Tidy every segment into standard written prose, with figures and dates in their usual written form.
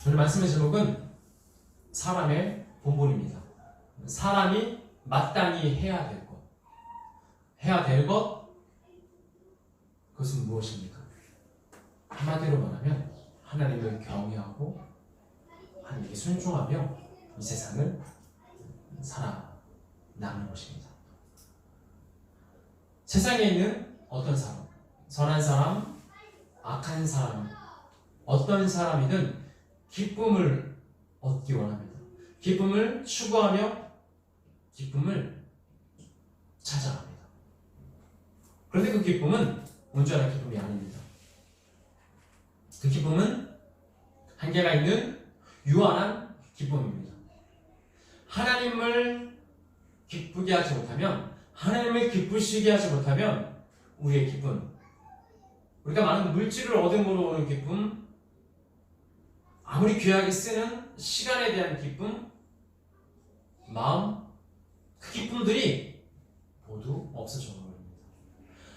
오늘 말씀의 제목은 사람의 본분입니다. 사람이 마땅히 해야 될 것. 해야 될 것, 그것은 무엇입니까? 한마디로 말하면 하나님을 경외하고 하나님께 순종하며 이 세상을 살아남는 것입니다. 세상에 있는 어떤 사람, 선한 사람, 악한 사람, 어떤 사람이든 기쁨을 얻기 원합니다. 기쁨을 추구하며 기쁨을 찾아갑니다. 그런데 그 기쁨은 온전한 기쁨이 아닙니다. 그 기쁨은 한계가 있는 유한한 기쁨입니다. 하나님을 기쁘게 하지 못하면, 하나님을 기쁘시게 하지 못하면 우리의 기쁨, 우리가 많은 물질을 얻음으로 오는 기쁨, 아무리 귀하게 쓰는 시간에 대한 기쁨, 마음, 그 기쁨들이 모두 없어져 버립니다.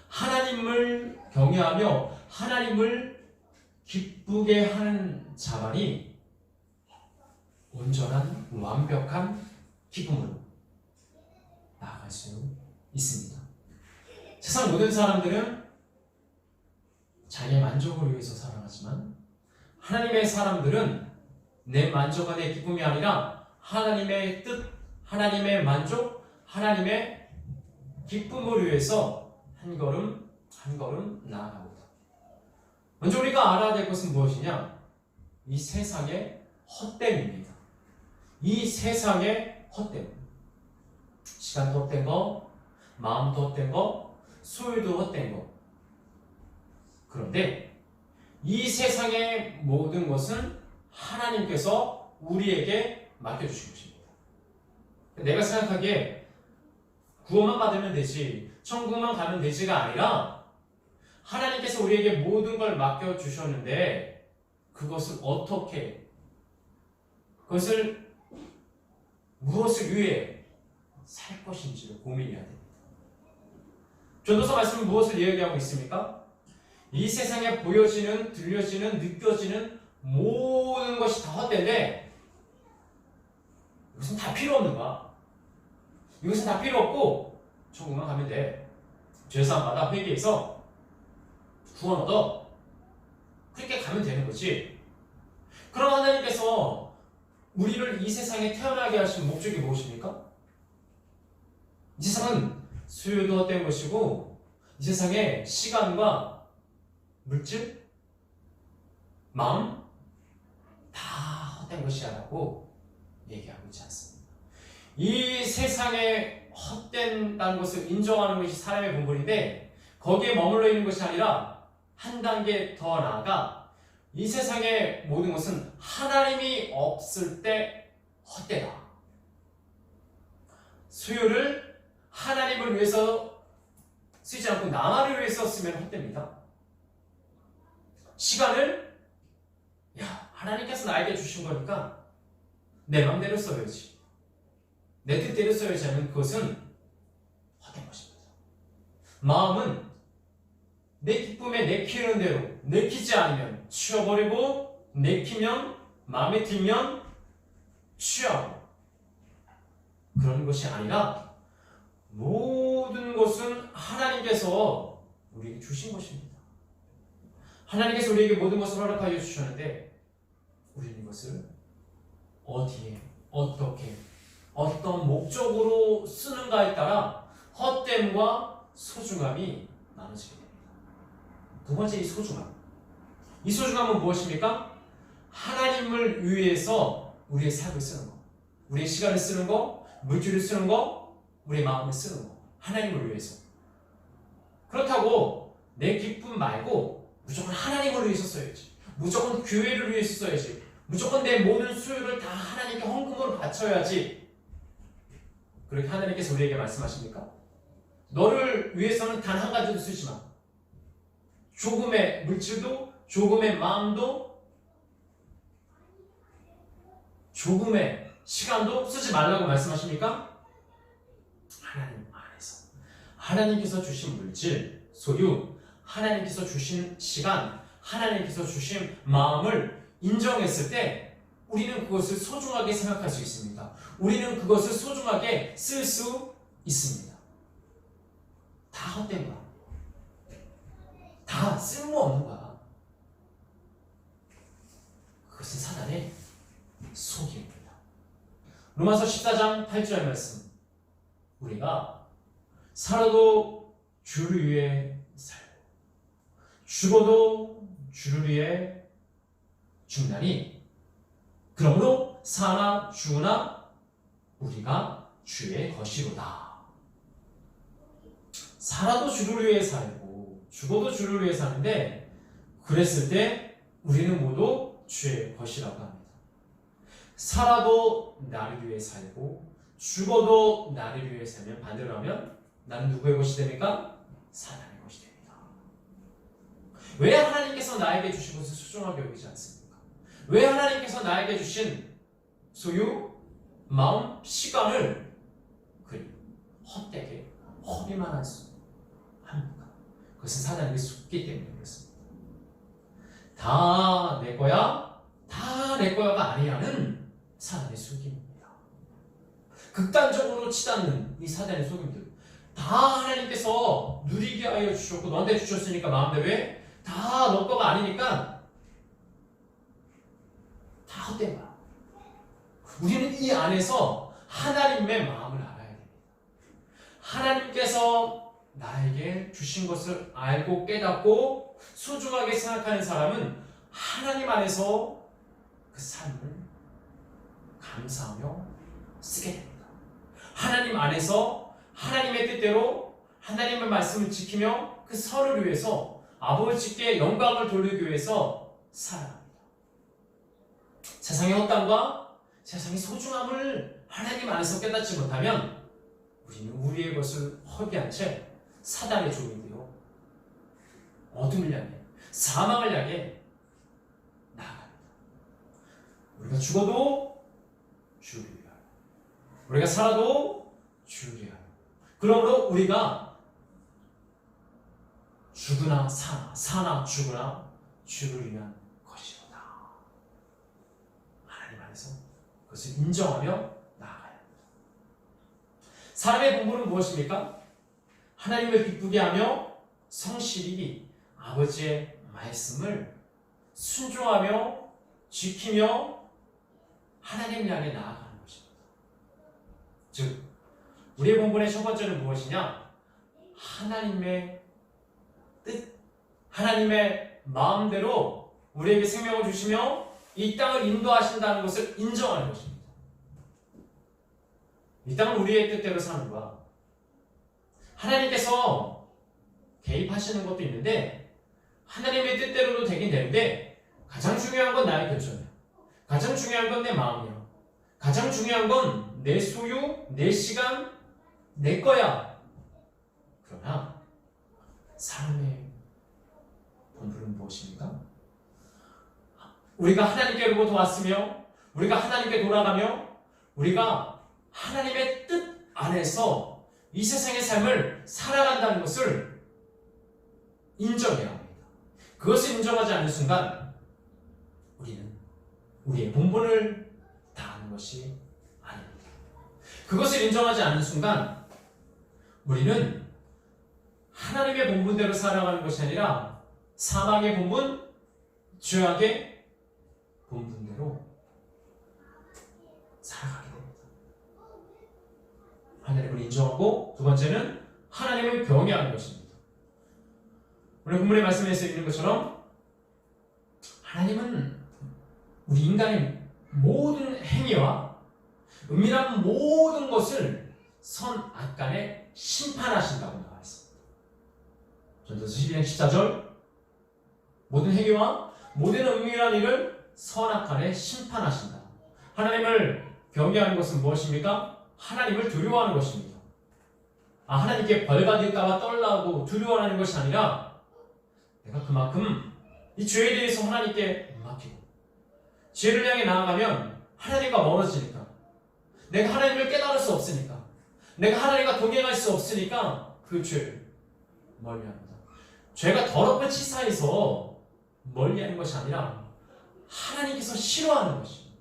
하나님을 경외하며 하나님을 기쁘게 하는 자만이 온전한 완벽한 기쁨으로 나아갈 수 있습니다. 세상 모든 사람들은 자기의 만족을 위해서 살아가지만 하나님의 사람들은 내 만족과 내 기쁨이 아니라 하나님의 뜻, 하나님의 만족, 하나님의 기쁨을 위해서 한 걸음 한 걸음 나아갑니다. 먼저 우리가 알아야 될 것은 무엇이냐? 이 세상의 헛됨입니다. 이 세상의 헛됨. 시간도 헛된 거, 마음도 헛된 거, 소유도 헛된 거. 그런데 이 세상의 모든 것은 하나님께서 우리에게 맡겨주신 것입니다. 내가 생각하기에 구원만 받으면 되지, 천국만 가면 되지가 아니라 하나님께서 우리에게 모든 걸 맡겨주셨는데 그것을 어떻게, 그것을 무엇을 위해 살 것인지를 고민해야 됩니다. 전도서 말씀은 무엇을 이야기하고 있습니까? 이 세상에 보여지는, 들려지는, 느껴지는 모든 것이 다 헛된데 이것은 다 필요 없는 거야. 이것은 다 필요 없고 천국만 가면 돼. 죄사함마다 회개해서 구원 얻어. 그렇게 가면 되는 거지. 그럼 하나님께서 우리를 이 세상에 태어나게 하신 목적이 무엇입니까? 이 세상은 수요도 헛된 것이고 이 세상에 시간과 물질, 마음 다 헛된 것이야라고 얘기하고 있지 않습니다. 이 세상에 헛된다는 것을 인정하는 것이 사람의 본분인데 거기에 머물러 있는 것이 아니라 한 단계 더 나아가 이 세상의 모든 것은 하나님이 없을 때 헛되다. 수요를 하나님을 위해서 쓰지 않고 나만을 위해서 쓰면 헛됩니다. 시간을 하나님께서 나에게 주신 거니까 내 마음대로 써야지, 내 뜻대로 써야지 하면 그것은 헛된 것입니다. 마음은 내 기쁨에 내키는 대로, 내키지 않으면 치워버리고, 내키면 마음에 들면 취하고, 그런 것이 아니라 모든 것은 하나님께서 우리에게 주신 것입니다. 하나님께서 우리에게 모든 것을 허락하여 주셨는데 우리는 이것을 어디에, 어떻게, 어떤 목적으로 쓰는가에 따라 헛됨과 소중함이 나눠지게 됩니다. 두 번째, 이 소중함. 이 소중함은 무엇입니까? 하나님을 위해서 우리의 삶을 쓰는 것, 우리의 시간을 쓰는 것, 물질을 쓰는 것, 우리의 마음을 쓰는 것, 하나님을 위해서. 그렇다고 내 기쁨 말고 무조건 하나님을 위해서 써야지, 무조건 교회를 위해서 써야지, 무조건 내 모든 수요를 다 하나님께 헌금으로 바쳐야지, 그렇게 하나님께서 우리에게 말씀하십니까? 너를 위해서는 단 한 가지도 쓰지 마. 조금의 물질도, 조금의 마음도, 조금의 시간도 쓰지 말라고 말씀하십니까? 하나님 안에서 하나님께서 주신 물질, 소유, 하나님께서 주신 시간, 하나님께서 주신 마음을 인정했을 때 우리는 그것을 소중하게 생각할 수 있습니다. 우리는 그것을 소중하게 쓸 수 있습니다. 다 헛된 거야. 다 쓸모없는 거야. 그것은 사단의 속임입니다. 로마서 14장 8절 말씀. 우리가 살아도 주를 위해 살고 죽어도 주를 위해 죽나니 그러므로 사나 죽으나 우리가 주의 것이로다. 살아도 주를 위해 살고 죽어도 주를 위해 사는데 그랬을 때 우리는 모두 주의 것이라고 합니다. 살아도 나를 위해 살고 죽어도 나를 위해 살면 반대로 하면 나는 누구의 것이 됩니까? 사단의 것이 됩니다. 왜 하나님께서 나에게 주신 것을 소중하게 여기지 않습니까? 왜 하나님께서 나에게 주신 소유, 마음, 시간을 그리 헛되게 허비만 할 수 합니까? 그것은 사단에게 속기 때문에 그렇습니다. 다 내 거야? 다 내 거야가 아니라는 사단의 속임입니다. 극단적으로 치닫는 이 사단의 속임들 다 하나님께서 누리게 하여 주셨고 너한테 주셨으니까 마음대로 해. 다 너 거가 아니니까 다 헛된 거야. 우리는 이 안에서 하나님의 마음을 알아야 됩니다. 하나님께서 나에게 주신 것을 알고 깨닫고 소중하게 생각하는 사람은 하나님 안에서 그 삶을 감사하며 쓰게 됩니다. 하나님 안에서 하나님의 뜻대로 하나님의 말씀을 지키며 그 선을 위해서 아버지께 영광을 돌리기 위해서 살아갑니다. 세상의 헛담과 세상의 소중함을 하나님 안에서 깨닫지 못하면 우리는 우리의 것을 허비한 채 사단의 종이 되어 어둠을 향해 사망을 향해 나아갑니다. 우리가 죽어도 주를 위하여 우리가 살아도 주를 위하여 그러므로 우리가 죽으나 사나 죽으나 주를 위한 것이로다. 하나님 안에서 그것을 인정하며 나아가야 합니다. 사람의 본분은 무엇입니까? 하나님을 기쁘게 하며 성실히 아버지의 말씀을 순종하며 지키며 하나님을 향해 나아가는 것입니다. 즉 우리의 본분의 첫 번째는 무엇이냐? 하나님의 뜻, 하나님의 마음대로 우리에게 생명을 주시며 이 땅을 인도하신다는 것을 인정하는 것입니다. 이 땅은 우리의 뜻대로 사는 거야. 하나님께서 개입하시는 것도 있는데 하나님의 뜻대로도 되긴 되는데 가장 중요한 건 나의 결정이야. 가장 중요한 건 내 마음이야. 가장 중요한 건 내 소유, 내 시간, 내 거야. 그러나 사람의 본분은 무엇입니까? 우리가 하나님께로부터 왔으며 우리가 하나님께 돌아가며 우리가 하나님의 뜻 안에서 이 세상의 삶을 살아간다는 것을 인정해야 합니다. 그것을 인정하지 않는 순간 우리는 우리의 본분을 다하는 것이 아닙니다. 그것을 인정하지 않는 순간 우리는 하나님의 본분대로 살아가는 것이 아니라 사망의 본분, 죄악의 본분대로 살아가게 됩니다. 하나님을 인정하고 두 번째는 하나님을 경외하는 것입니다. 오늘 본문의 말씀에서 있는 것처럼 하나님은 우리 인간의 모든 행위와 은밀한 모든 것을 선악간에 심판하신다고 나와 있습니다. 전도서 12장 14절 모든 행위와 모든 은밀한 일을 선악간에 심판하신다. 하나님을 경외하는 것은 무엇입니까? 하나님을 두려워하는 것입니다. 하나님께 벌받을까봐 떨라고 두려워하는 것이 아니라 내가 그만큼 이 죄에 대해서 하나님께 맡기고 죄를 향해 나아가면 하나님과 멀어지니까 내가 하나님을 깨달을 수 없으니까 내가 하나님과 동행할 수 없으니까 그 죄를 멀리합니다. 죄가 더럽고 치사해서 멀리하는 것이 아니라 하나님께서 싫어하는 것입니다.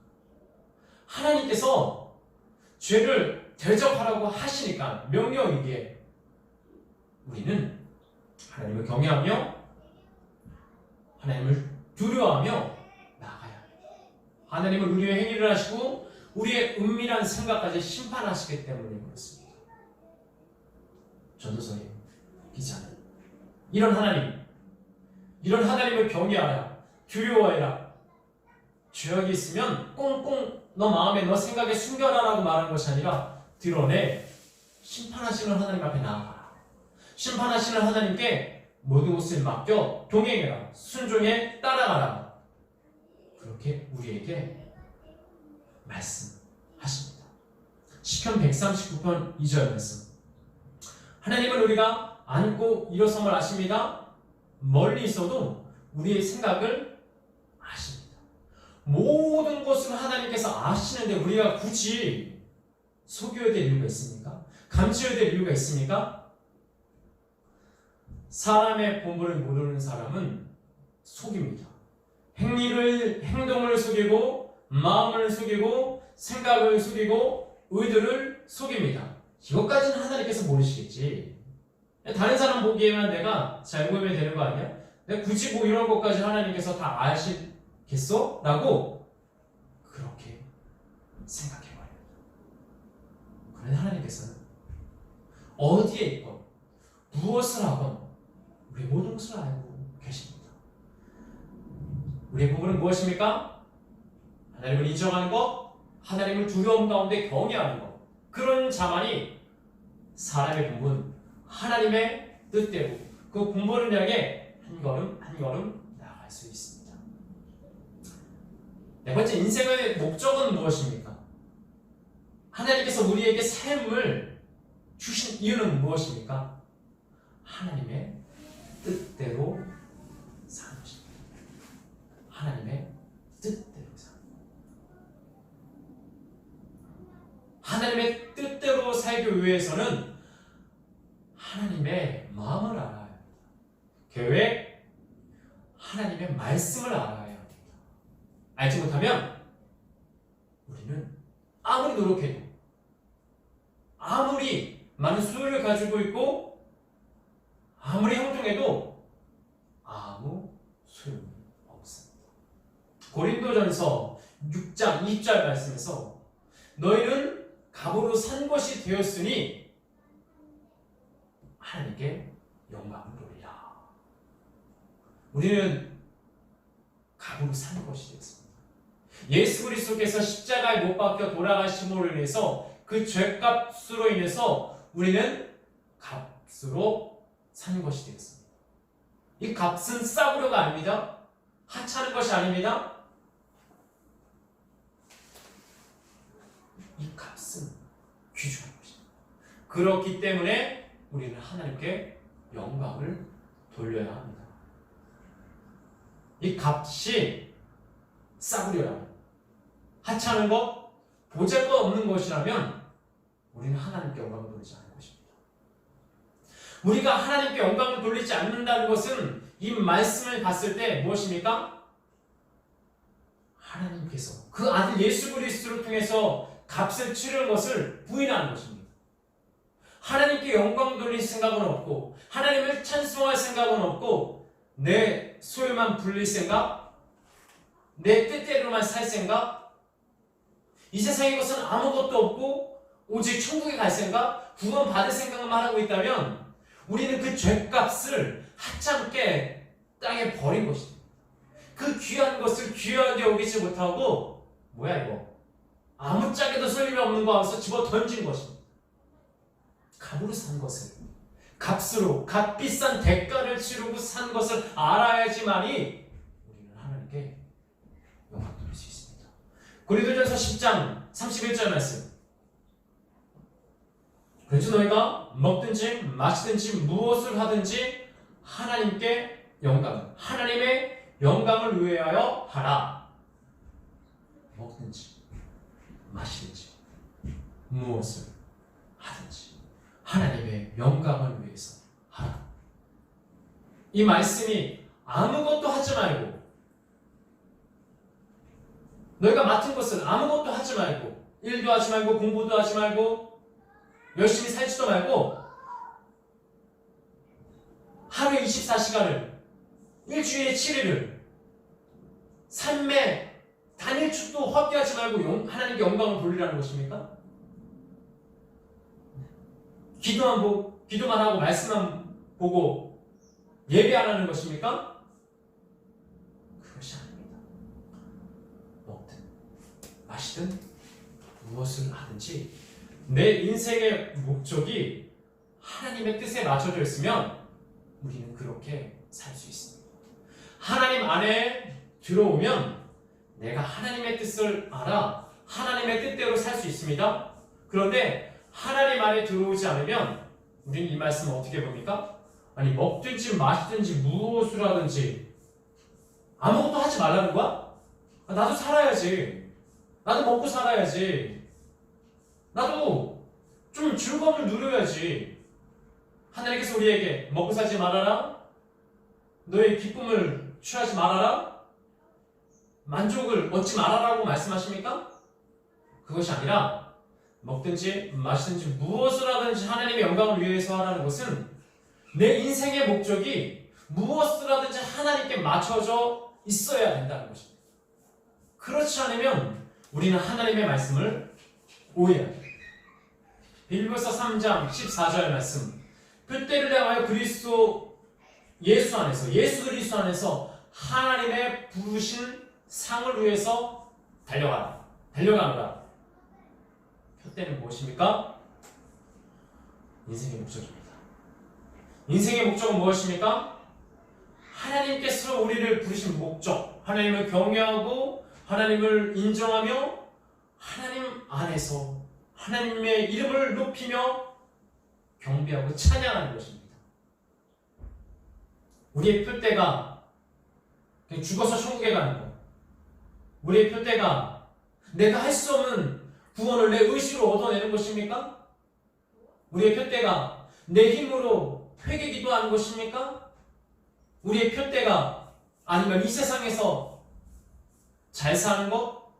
하나님께서 죄를 대적하라고 하시니까 명령이기에 우리는 하나님을 경외하며 하나님을 두려워하며 나아가야 합니다. 하나님은 우리의 행위를 하시고 우리의 은밀한 생각까지 심판하시기 때문에 그렇습니다. 전도서의 기자는 이런 하나님을 경외하라, 두려워해라. 죄악이 있으면 꽁꽁 너 마음에 너 생각에 숨겨라라고 말하는 것이 아니라 드러내 심판하시는 하나님 앞에 나아가라. 심판하시는 하나님께 모든 것을 맡겨 동행해라. 순종해 따라가라. 그렇게 우리에게 말씀하십니다. 시편 139편 2절 말씀. 하나님은 우리가 앉고 일어섬을 아십니다. 멀리 있어도 우리의 생각을 아십니다. 모든 것을 하나님께서 아시는데 우리가 굳이 속여야 될 이유가 있습니까? 감춰야 될 이유가 있습니까? 사람의 본분을 모르는 사람은 속입니다. 행동을 속이고 마음을 속이고 생각을 속이고 의도를 속입니다. 이것까지는 하나님께서 모르시겠지. 다른 사람 보기에만 내가 잘 보이면 되는 거 아니야? 내가 굳이 뭐 이런 것까지 하나님께서 다 아시겠어? 라고 그렇게 생각해버려요. 그런데 하나님께서는 어디에 있건 무엇을 하건 우리 모든 것을 알고 계십니다. 우리의 부분은 무엇입니까? 하나님을 인정하는 것, 하나님을 두려움 가운데 경외하는 것. 그런 자만이 사람의 본분, 하나님의 뜻대로 그 본분을 향해 한 걸음 한 걸음 나아갈 수 있습니다. 네 번째, 인생의 목적은 무엇입니까? 하나님께서 우리에게 삶을 주신 이유는 무엇입니까? 하나님의 뜻대로 사는 것입니다. 하나님의 뜻대로 사는 것. 하나님의 뜻대로 살기 위해서는 하나님의 마음을 알아야 합니다. 계획, 하나님의 말씀을 알아야 합니다. 알지 못하면 우리는 아무리 노력해도 아무리 많은 수요를 가지고 있고 아무리 행동해도 아무 소용이 없습니다. 고린도전서 6장 2절 말씀에서 너희는 갑으로 산 것이 되었으니 하나님께 영광을 돌리라. 우리는 갑으로 산 것이 되었습니다. 예수 그리스도께서 십자가에 못 박혀 돌아가심으로 인해서 그 죄값으로 인해서 우리는 값으로 산 것이 되었습니다. 이 값은 싸구려가 아닙니다. 하찮은 것이 아닙니다. 이 값은 귀중한 것입니다. 그렇기 때문에 우리는 하나님께 영광을 돌려야 합니다. 이 값이 싸구려라면, 하찮은 것, 보잘것없는 것이라면 우리는 하나님께 영광을 돌리지 않을 것입니다. 우리가 하나님께 영광을 돌리지 않는다는 것은 이 말씀을 봤을 때 무엇입니까? 하나님께서 그 아들 예수 그리스도를 통해서 값을 치르는 것을 부인하는 것입니다. 하나님께 영광 돌릴 생각은 없고 하나님을 찬송할 생각은 없고 내 소유만 불릴 생각, 내 뜻대로만 살 생각, 이 세상의 것은 아무것도 없고 오직 천국에 갈 생각, 구원 받을 생각만 하고 있다면 우리는 그 죄값을 하찮게 땅에 버린 것입니다. 그 귀한 것을 귀하게 여기지 못하고 뭐야 이거 아무짝에도 쓸림이 없는 거 하면서 집어 던진 것입니다. 값으로 산 것을, 값으로 값비싼 대가를 치르고 산 것을 알아야지만이 우리는 하나님께 영광 돌릴 수 있습니다. 고린도전서 10장 31절 말씀. 그래서 너희가 먹든지 마시든지 무엇을 하든지 하나님께 영광, 하나님의 영광을 위하여 하라. 먹든지 마시든지 무엇을 하든지 하나님의 영광을 위해서 하라. 이 말씀이 아무것도 하지 말고 너희가 맡은 것은 아무것도 하지 말고, 일도 하지 말고, 공부도 하지 말고, 열심히 살지도 말고, 하루에 24시간을, 일주일에 7일을, 삶의 단일축도 확대하지 말고 하나님께 영광을 돌리라는 것입니까? 기도만 하고 말씀만 보고 예배 안 하는 것입니까? 그것이 아닙니다. 먹든 마시든 무엇을 하든지 내 인생의 목적이 하나님의 뜻에 맞춰져 있으면 우리는 그렇게 살 수 있습니다. 하나님 안에 들어오면 내가 하나님의 뜻을 알아 하나님의 뜻대로 살 수 있습니다. 그런데 하나님 안에 들어오지 않으면 우리는 이 말씀을 어떻게 봅니까? 아니 먹든지 마시든지 무엇을 하든지 아무것도 하지 말라는 거야? 나도 살아야지. 나도 먹고 살아야지. 나도 좀 즐거움을 누려야지. 하나님께서 우리에게 먹고 살지 말아라. 너의 기쁨을 취하지 말아라. 만족을 얻지 말아라고 말씀하십니까? 그것이 아니라 먹든지 마시든지 무엇을 하든지 하나님의 영광을 위해서 하라는 것은 내 인생의 목적이 무엇을 하든지 하나님께 맞춰져 있어야 된다는 것입니다. 그렇지 않으면 우리는 하나님의 말씀을 오해합니다. 빌립보서 3장 14절 말씀 표대를 향하여 그리스도 예수 안에서 예수 그리스도 안에서 하나님의 부르신 상을 위해서 달려가노라. 표대는 무엇입니까? 인생의 목적입니다. 인생의 목적은 무엇입니까? 하나님께서 우리를 부르신 목적, 하나님을 경외하고 하나님을 인정하며 하나님 안에서 하나님의 이름을 높이며 경배하고 찬양하는 것입니다. 우리의 표대가 죽어서 천국에 가는 것, 우리의 표대가 내가 할 수 없는 구원을 내 의지로 얻어내는 것입니까? 우리의 표대가 내 힘으로 회개 기도하는 것입니까? 우리의 표대가 아니면 이 세상에서 잘 사는 것,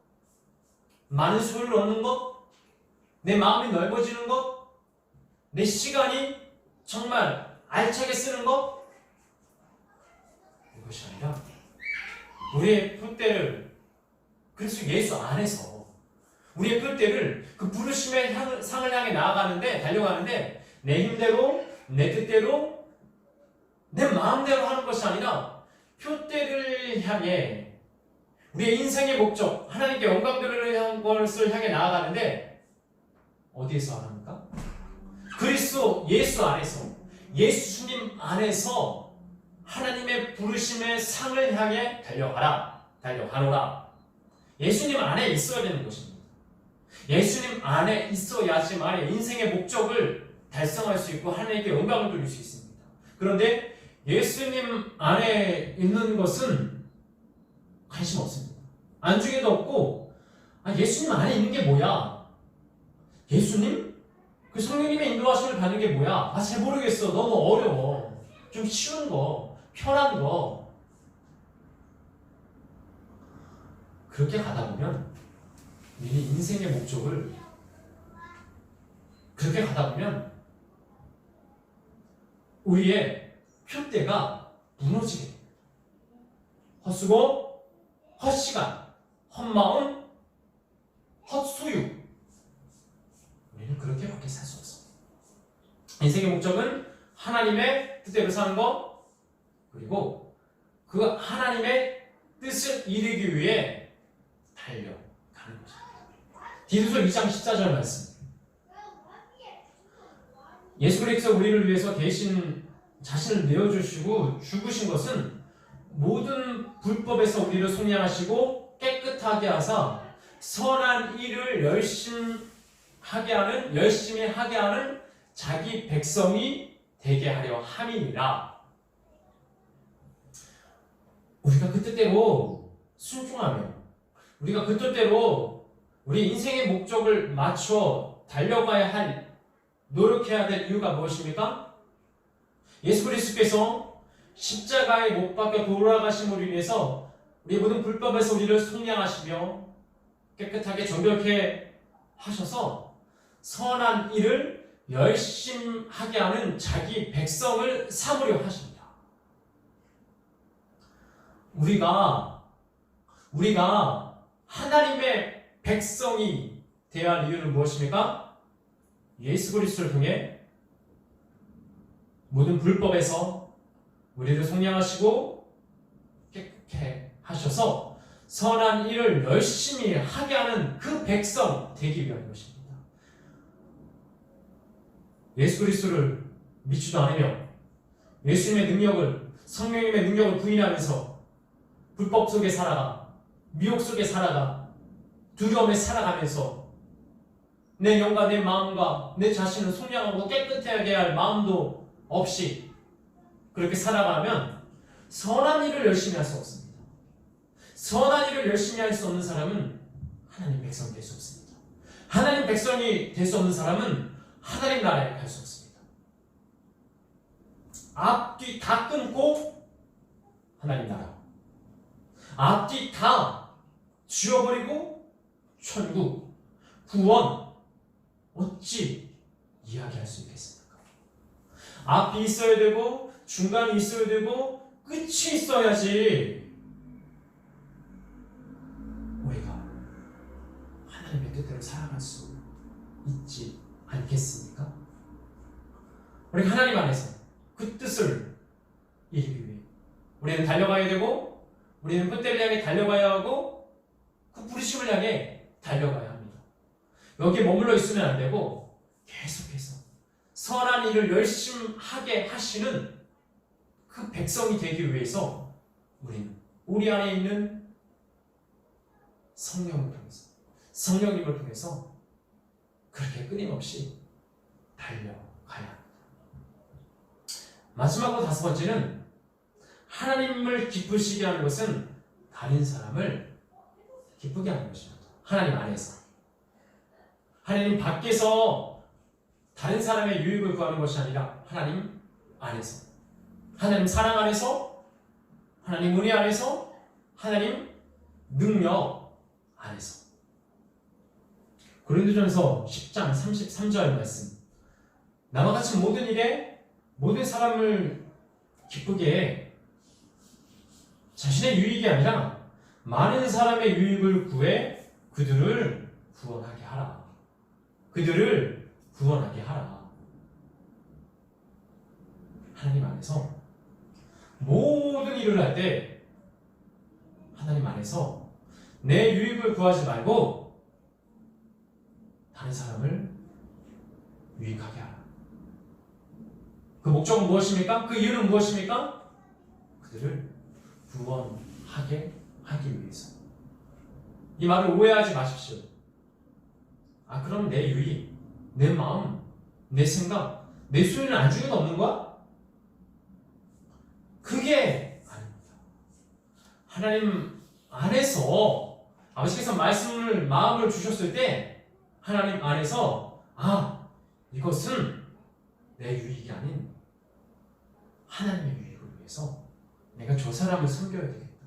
많은 수를 얻는 것, 내 마음이 넓어지는 것, 내 시간이 정말 알차게 쓰는 것, 이것이 아니라 우리의 표대를 그리스도 예수 안에서 우리의 표대를 그 부르심의 상을 향해 나아가는데 달려가는데 내 힘대로 내 뜻대로 내 마음대로 하는 것이 아니라 표대를 향해 우리의 인생의 목적 하나님께 영광 돌리는 것을 향해 나아가는데 어디에서 합니까? 그리스도 예수 안에서 예수님 안에서 하나님의 부르심의 상을 향해 달려가노라. 예수님 안에 있어야 되는 것입니다. 예수님 안에 있어야지만 인생의 목적을 달성할 수 있고 하나님께 영광을 돌릴 수 있습니다. 그런데 예수님 안에 있는 것은 관심 없습니다. 안중에도 없고 예수님 안에 있는 게 뭐야? 예수님? 그 성령님의 인도하심을 받는 게 뭐야? 잘 모르겠어. 너무 어려워. 좀 쉬운 거, 편한 거. 그렇게 가다 보면 우리 인생의 목적을 그렇게 가다 보면 우리의 표대가 무너지게 됩니다. 헛수고, 헛시간, 헛마음, 헛소유. 우리는 그렇게밖에 살 수 없습니다. 인생의 목적은 하나님의 뜻대로 사는 것, 그리고 그 하나님의 뜻을 이루기 위해 달려가는 것입니다. 디도서 2장 14절 말씀. 예수 그리스도 우리를 위해서 대신 자신을 내어주시고 죽으신 것은 모든 불법에서 우리를 속량하시고 깨끗하게 하사 선한 일을 열심히 하게 하는 자기 백성이 되게 하려 함이니라. 우리가 그 뜻대로 순종하며 우리가 그 뜻대로 우리 인생의 목적을 맞춰 달려가야 할 노력해야 될 이유가 무엇입니까? 예수 그리스도께서 십자가에 못 박혀 돌아가심으로 인해서 우리 모든 불법에서 우리를 속량하시며 깨끗하게 정결케 하셔서 선한 일을 열심하게 하는 자기 백성을 삼으려 하십니다. 우리가 하나님의 백성이 되어야 할 이유는 무엇입니까? 예수 그리스도를 통해 모든 불법에서 우리를 속량하시고 깨끗게 하셔서 선한 일을 열심히 하게 하는 그 백성 되기 위한 것입니다. 예수 그리스도를 믿지도 않으며 예수님의 능력을, 성령님의 능력을 부인하면서 불법 속에 살아가, 미혹 속에 살아가, 두려움에 살아가면서 내 영과 내 마음과 내 자신을 속량하고 깨끗하게 할 마음도 없이 그렇게 살아가면 선한 일을 열심히 할 수 없습니다. 선한 일을 열심히 할 수 없는 사람은 하나님 백성이 될 수 없습니다. 하나님 백성이 될 수 없는 사람은 하나님 나라에 갈 수 없습니다. 앞뒤 다 끊고 하나님 나라, 앞뒤 다 지워버리고 천국, 구원 어찌 이야기할 수 있겠습니까? 앞이 있어야 되고 중간이 있어야 되고 끝이 있어야지 우리가 하나님의 뜻대로 살아갈 수 있지 않겠습니까? 우리 하나님 안에서 그 뜻을 이루기 위해 우리는 달려가야 되고, 우리는 끝대를 향해 달려가야 하고, 그 부르심을 향해 달려가야 합니다. 여기에 머물러 있으면 안 되고 계속해서 선한 일을 열심히 하게 하시는 그 백성이 되기 위해서 우리는 우리 안에 있는 성령을 통해서, 성령님을 통해서 그렇게 끊임없이 달려가야 합니다. 마지막으로 다섯 번째는 하나님을 기쁘시게 하는 것은 다른 사람을 기쁘게 하는 것입니다. 하나님 안에서. 하나님 밖에서 다른 사람의 유익을 구하는 것이 아니라 하나님 안에서. 하나님 사랑 안에서, 하나님 은혜 안에서, 하나님 능력 안에서. 고린도전서 10장 33절 말씀. 나와 같이 모든 일에 모든 사람을 기쁘게 해 자신의 유익이 아니라 많은 사람의 유익을 구해 그들을 구원하게 하라. 그들을 구원하게 하라. 하나님 안에서 모든 일을 할 때 하나님 안에서 내 유익을 구하지 말고 다른 사람을 유익하게 하라. 그 목적은 무엇입니까? 그 이유는 무엇입니까? 그들을 구원하게 하기 위해서. 이 말을 오해하지 마십시오. 그럼 내 유익, 내 마음, 내 생각, 내 소유는 안중에도 없는 거야? 그게 아닙니다. 하나님 안에서 아버지께서 말씀을, 마음을 주셨을 때 하나님 안에서 이것은 내 유익이 아닌 하나님의 유익을 위해서 내가 저 사람을 섬겨야 되겠다.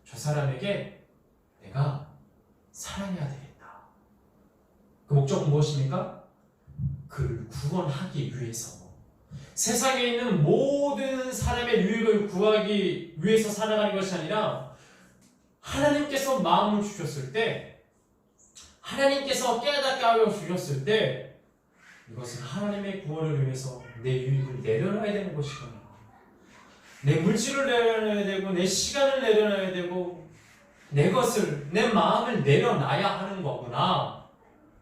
저 사람에게 내가 사랑해야 되겠다. 그 목적은 무엇입니까? 그를 구원하기 위해서. 세상에 있는 모든 사람의 유익을 구하기 위해서 살아가는 것이 아니라 하나님께서 마음을 주셨을 때, 하나님께서 깨닫게 하여 주셨을 때 이것은 하나님의 구원을 위해서 내 유익을 내려놔야 되는 것이구나. 내 물질을 내려놔야 되고, 내 시간을 내려놔야 되고, 내 것을, 내 마음을 내려놔야 하는 거구나.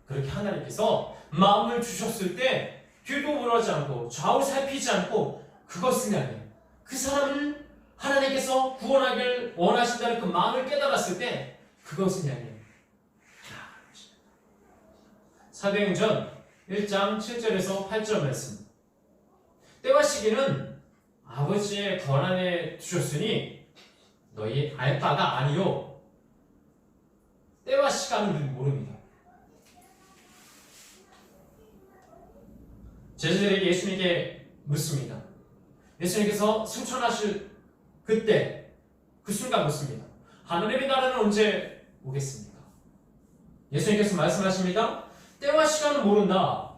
그렇게 하나님께서 마음을 주셨을 때 뒤도 돌아지 않고 좌우 살피지 않고 그것은 아니에요. 그 사람을 하나님께서 구원하길 원하신다는 그 마음을 깨달았을 때 그것은 아니에요. 사도행전 1장 7절에서 8절 말씀. 때와 시기는 아버지의 권한에 주셨으니 너희 알 바가 아니요. 때와 시간은 우리는 모릅니다. 제자들에게 예수님께 묻습니다. 예수님께서 승천하실 그때, 그 순간 묻습니다. 하나님의 나라는 언제 오겠습니까? 예수님께서 말씀하십니다. 때와 시간을 모른다.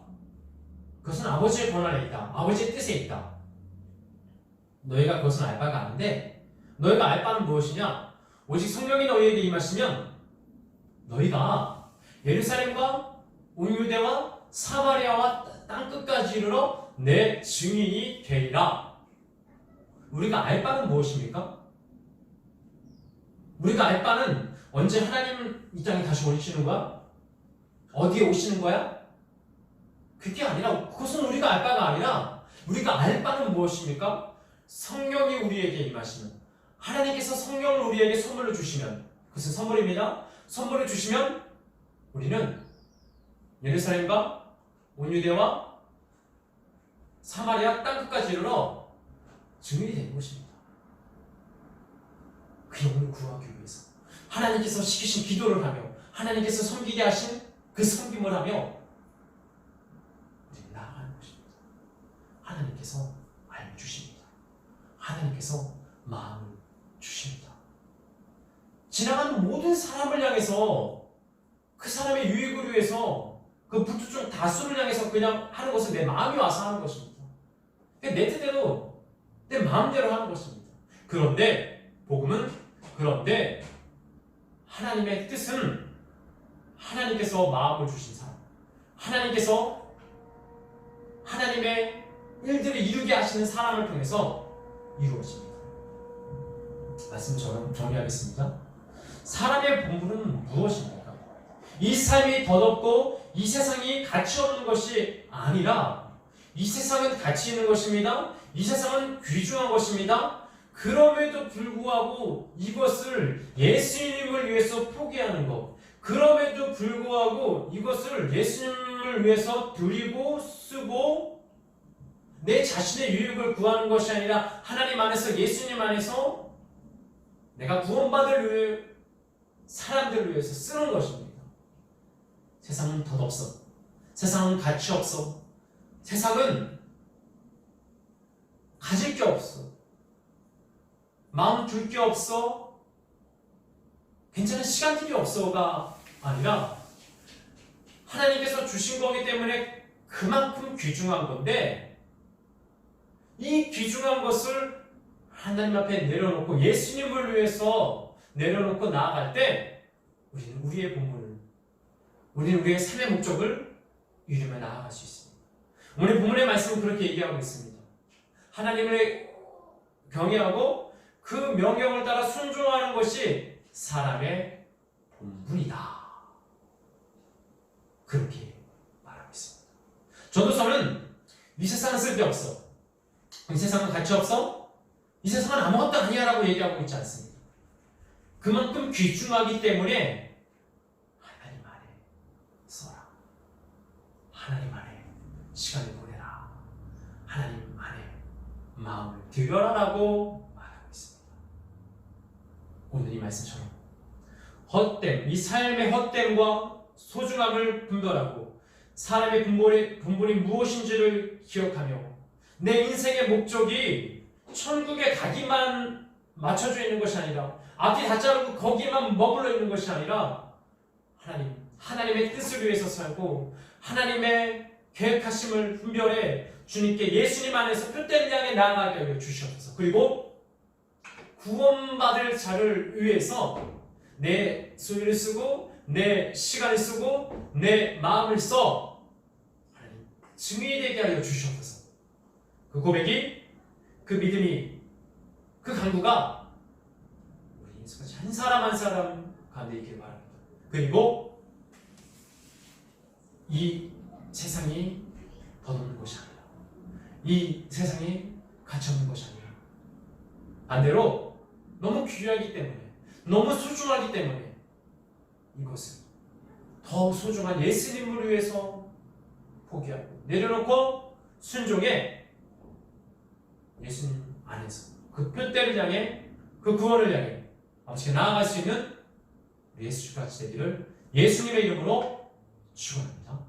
그것은 아버지의 권한에 있다. 아버지의 뜻에 있다. 너희가 그것은 알 바가 아닌데 너희가 알 바는 무엇이냐? 오직 성령이 너희에게 임하시면 너희가 예루살렘과 온 유대와 사마리아와 땅끝까지 이르러 내 증인이 되리라. 우리가 알 바는 무엇입니까? 우리가 알 바는 언제 하나님 이 땅에 다시 오시는 거야? 어디에 오시는 거야? 그게 아니라, 그것은 우리가 알 바가 아니라 우리가 알 바는 무엇입니까? 성령이 우리에게 임하시면, 하나님께서 성령을 우리에게 선물로 주시면, 그것은 선물입니다. 선물을 주시면 우리는 예루살렘과 온 유대와 사마리아 땅끝까지 이르러 증인이 되는 것입니다. 그 영혼을 구하기 위해서 하나님께서 시키신 기도를 하며 하나님께서 섬기게 하신 그 섬김을 하며 우리는 나아가는 것입니다. 하나님께서 알려주십니다. 하나님께서 마음을 주십니다. 지나가는 모든 사람을 향해서 그 사람의 유익을 위해서 그 부투중 다수를 향해서 그냥 하는 것은 내 마음이 와서 하는 것입니다. 내 뜻대로 내 마음대로 하는 것입니다. 그런데 복음은 하나님의 뜻은 하나님께서 마음을 주신 사람, 하나님께서 하나님의 일들을 이루게 하시는 사람을 통해서 이루어집니다. 말씀 정리하겠습니다. 사람의 본분은 무엇입니까? 이 삶이 더럽고 이 세상이 가치 없는 것이 아니라 이 세상은 가치 있는 것입니다. 이 세상은 귀중한 것입니다. 그럼에도 불구하고 이것을 예수님을 위해서 포기하는 것, 그럼에도 불구하고 이것을 예수님을 위해서 드리고 쓰고 내 자신의 유익을 구하는 것이 아니라 하나님 안에서, 예수님 안에서 내가 구원받을 사람들을 위해서 쓰는 것입니다. 세상은 덧없어. 세상은 가치 없어. 세상은 가질 게 없어. 마음 둘 게 없어. 괜찮은 시간들이 없어가 아니라 하나님께서 주신 거기 때문에 그만큼 귀중한 건데, 이 귀중한 것을 하나님 앞에 내려놓고 예수님을 위해서 내려놓고 나아갈 때 우리는 우리의 본분을, 우리는 우리의 삶의 목적을 이루며 나아갈 수 있습니다. 오늘 본문의 말씀은 그렇게 얘기하고 있습니다. 하나님을 경외하고 그 명령을 따라 순종하는 것이 사람의 본분이다. 그렇게 말하고 있습니다. 전도서는 이 세상은 쓸데없어, 이 세상은 가치 없어, 이 세상은 아무것도 아니야 라고 얘기하고 있지 않습니다. 그만큼 귀중하기 때문에 하나님 안에 써라. 하나님 안에 시간을 보내라. 하나님 안에 마음을 들여라 라고 말하고 있습니다. 오늘 이 말씀처럼 헛됨, 이 삶의 헛됨과 소중함을 분별하고 사람의 분본이 무엇인지를 기억하며 내 인생의 목적이 천국에 가기만 맞춰져 있는 것이 아니라, 앞뒤 다 자르고 거기에만 머물러 있는 것이 아니라 하나님의 뜻을 위해서 살고 하나님의 계획하심을 분별해 주님께 예수님 안에서 표대를 향해 나아가게 하여 주시옵소서. 그리고 구원받을 자를 위해서 내 소유를 쓰고 내 시간을 쓰고 내 마음을 써 하나님 증인이 되게 하여 주시옵소서. 그 고백이, 그 믿음이, 그 간구가 우리 인생까지 한 사람 한 사람 가운데 있기를 바랍니다. 그리고 이 세상이 덧없는 것이 아니라, 이 세상이 가치 없는 것이 아니라 반대로 너무 귀하기 때문에, 너무 소중하기 때문에 이것을 더 소중한 예수님을 위해서 포기하고 내려놓고 순종해 예수님 안에서 그 표대를 향해, 그 구원을 향해 아버지께 나아갈 수 있는 우리 예수같이 되기를 예수님의 이름으로 축원합니다.